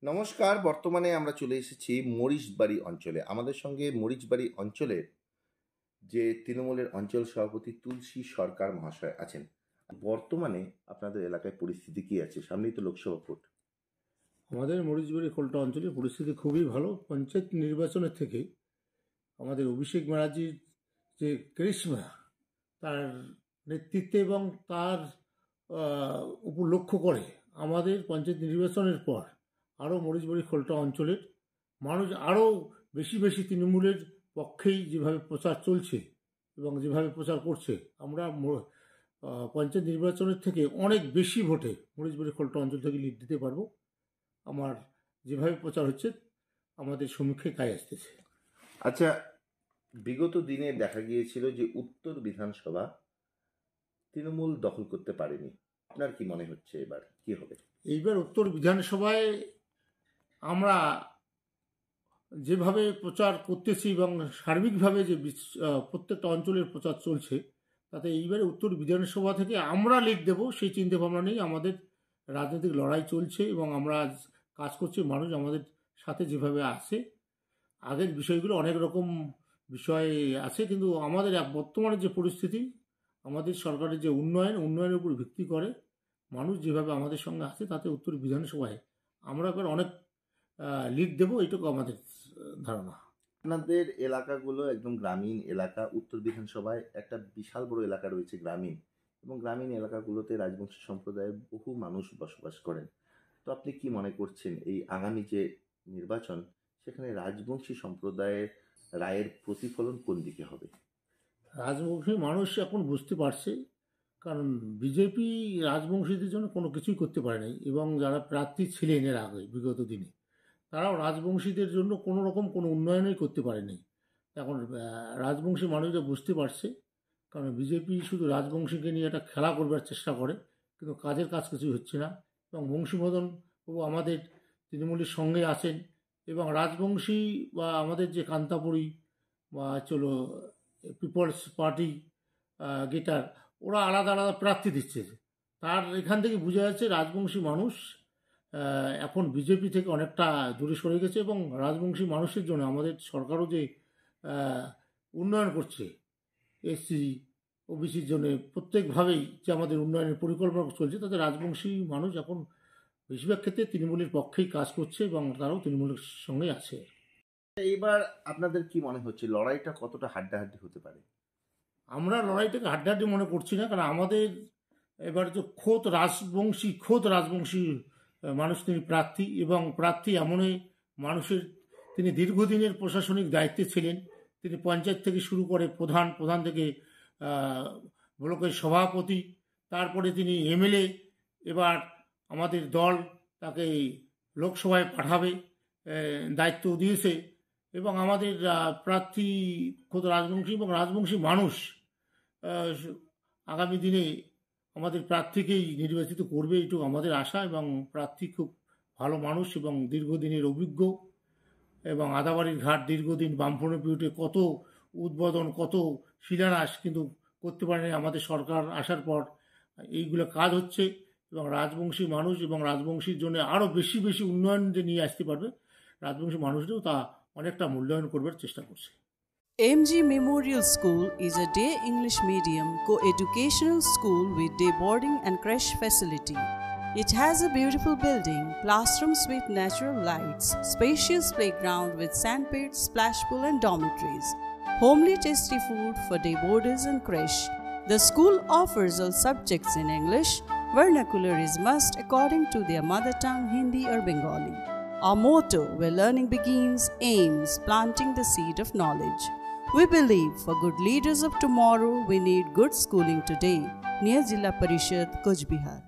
নমস্কার, বর্তমানে আমরা চলে এসেছি মরিচবাড়ি অঞ্চলে। আমাদের সঙ্গে মরিচবাড়ি অঞ্চলের যে তৃণমূলের অঞ্চল সভাপতি তুলসী সরকার মহাশয় আছেন। বর্তমানে আপনাদের এলাকায় পরিস্থিতি কি আছে? সামনেই তো লোকসভা ভোট। আমাদের মরিচবাড়ি খোলটা অঞ্চলের পরিস্থিতি খুবই ভালো। পঞ্চায়েত নির্বাচনের থেকে আমাদের অভিষেক ব্যানার্জির যে করিশ্মা, তার নেতৃত্বে এবং তার উপর লক্ষ্য করে আমাদের পঞ্চায়েত নির্বাচনের পর আরও মরিচবাড়ি খোলটা অঞ্চলের মানুষ আরও বেশি বেশি তৃণমূলের পক্ষেই যেভাবে প্রচার চলছে এবং যেভাবে প্রচার করছে, আমরা পঞ্চায়েত নির্বাচনের থেকে অনেক বেশি ভোটে মরিচবাড়ি খোলটা অঞ্চল থেকে লিড দিতে পারবো। আমার যেভাবে প্রচার হচ্ছে আমাদের সমীক্ষায় কাজ আসতেছে। আচ্ছা, বিগত দিনে দেখা গিয়েছিল যে উত্তর বিধানসভা তৃণমূল দখল করতে পারেনি। আপনার কি মনে হচ্ছে এবার কি হবে? এইবার উত্তর বিধানসভায় আমরা যেভাবে প্রচার করতেছি এবং সার্বিকভাবে যে প্রত্যেকটা অঞ্চলের প্রচার চলছে, তাতে এইবারে উত্তর বিধানসভা থেকে আমরা লিড দেব সেই চিন্তা ভাবনা নেই। আমাদের রাজনৈতিক লড়াই চলছে এবং আমরা কাজ করছি। মানুষ আমাদের সাথে যেভাবে আছে, আগের বিষয়গুলো অনেক রকম বিষয় আছে, কিন্তু আমাদের বর্তমানে যে পরিস্থিতি, আমাদের সরকারের যে উন্নয়নের উপর ভিত্তি করে মানুষ যেভাবে আমাদের সঙ্গে আছে, তাতে উত্তর বিধানসভায় আমরা এবার অনেক লিড দেবো, এইটুকু আমাদের ধারণা। আপনাদের এলাকাগুলো একদম গ্রামীণ এলাকা। উত্তর বিধানসভায় একটা বিশাল বড় এলাকা রয়েছে গ্রামীণ, এবং গ্রামীণ এলাকাগুলোতে রাজবংশী সম্প্রদায়ের বহু মানুষ বসবাস করেন। তো আপনি কি মনে করছেন এই আগামী যে নির্বাচন, সেখানে রাজবংশী সম্প্রদায়ের রায়ের প্রতিফলন কোন দিকে হবে? রাজবংশী মানুষ এখন বুঝতে পারছে, কারণ বিজেপি রাজবংশীদের জন্য কোনো কিছুই করতে পারে নাই, এবং যারা প্রার্থী ছিলেন এর আগে বিগত দিনে, তারাও রাজবংশীদের জন্য কোনো রকম কোনো উন্নয়নই করতে পারেনি। এখন রাজবংশী মানুষরা বুঝতে পারছে, কারণ বিজেপি শুধু রাজবংশীকে নিয়ে একটা খেলা করবার চেষ্টা করে, কিন্তু কাজের কাজ কিছুই হচ্ছে না। এবং বংশীমদন বাবু আমাদের তৃণমূলের সঙ্গে আছেন, এবং রাজবংশী বা আমাদের যে কান্তাপুরী বা চলো পিপলস পার্টি গেটার, ওরা আলাদা আলাদা প্রার্থী দিচ্ছে। তার এখান থেকে বোঝা যাচ্ছে রাজবংশী মানুষ এখন বিজেপি থেকে অনেকটা দূরে সরে গেছে, এবং রাজবংশী মানুষের জন্য আমাদের সরকারও যে উন্নয়ন করছে, এসসি ওবিসির জন্য প্রত্যেকভাবেই যে আমাদের উন্নয়নের পরিকল্পনা চলছে, তাতে রাজবংশী মানুষ এখন বেশিরভাগ ক্ষেত্রে তৃণমূলের পক্ষেই কাজ করছে এবং তারাও তৃণমূলের সঙ্গে আছে। এইবার আপনাদের কি মনে হচ্ছে লড়াইটা কতটা হাড্ডাহাড্ডি হতে পারে? আমরা লড়াইটাকে হাড্ডাহাড্ডি মনে করছি না, কারণ আমাদের এবার যে খোদ রাজবংশী মানুষ তিনি প্রার্থী, এবং প্রার্থী এমনই মানুষের, তিনি দীর্ঘদিনের প্রশাসনিক দায়িত্বে ছিলেন। তিনি পঞ্চায়েত থেকে শুরু করে প্রধান থেকে ব্লকের সভাপতি, তারপরে তিনি এমএলএ। এবার আমাদের দল তাকে লোকসভায় পাঠাবে দায়িত্ব দিয়েছে, এবং আমাদের প্রার্থী খোদ রাজবংশী, এবং রাজবংশী মানুষ আগামী দিনে আমাদের প্রার্থীকেই নির্বাচিত করবে, এইটুকু আমাদের আশা। এবং প্রার্থী খুব ভালো মানুষ এবং দীর্ঘদিনের অভিজ্ঞ, এবং আদাবাড়ির ঘাট দীর্ঘদিন বামফ্রন্ট পিরিয়ডে কত উদ্বোধন, কত শিলান্যাস কিন্তু করতে পারেনি। আমাদের সরকার আসার পর এইগুলো কাজ হচ্ছে, এবং রাজবংশী মানুষ এবং রাজবংশীর জন্য আরও বেশি বেশি উন্নয়ন যে নিয়ে আসতে পারবে, রাজবংশী মানুষরাও তা অনেকটা মূল্যায়ন করবার চেষ্টা করছে। MG Memorial School is a day English medium co-educational school with day boarding and creche facility. It has a beautiful building, classrooms with natural lights, spacious playground with sandpit, splash pool and dormitories, homely tasty food for day boarders and creche. The school offers all subjects in English. Vernacular is must according to their mother tongue, Hindi or Bengali. Our motto, where learning begins, aims planting the seed of knowledge. We believe for good leaders of tomorrow, we need good schooling today. Near Jilla Parishad, Kuch Bihar.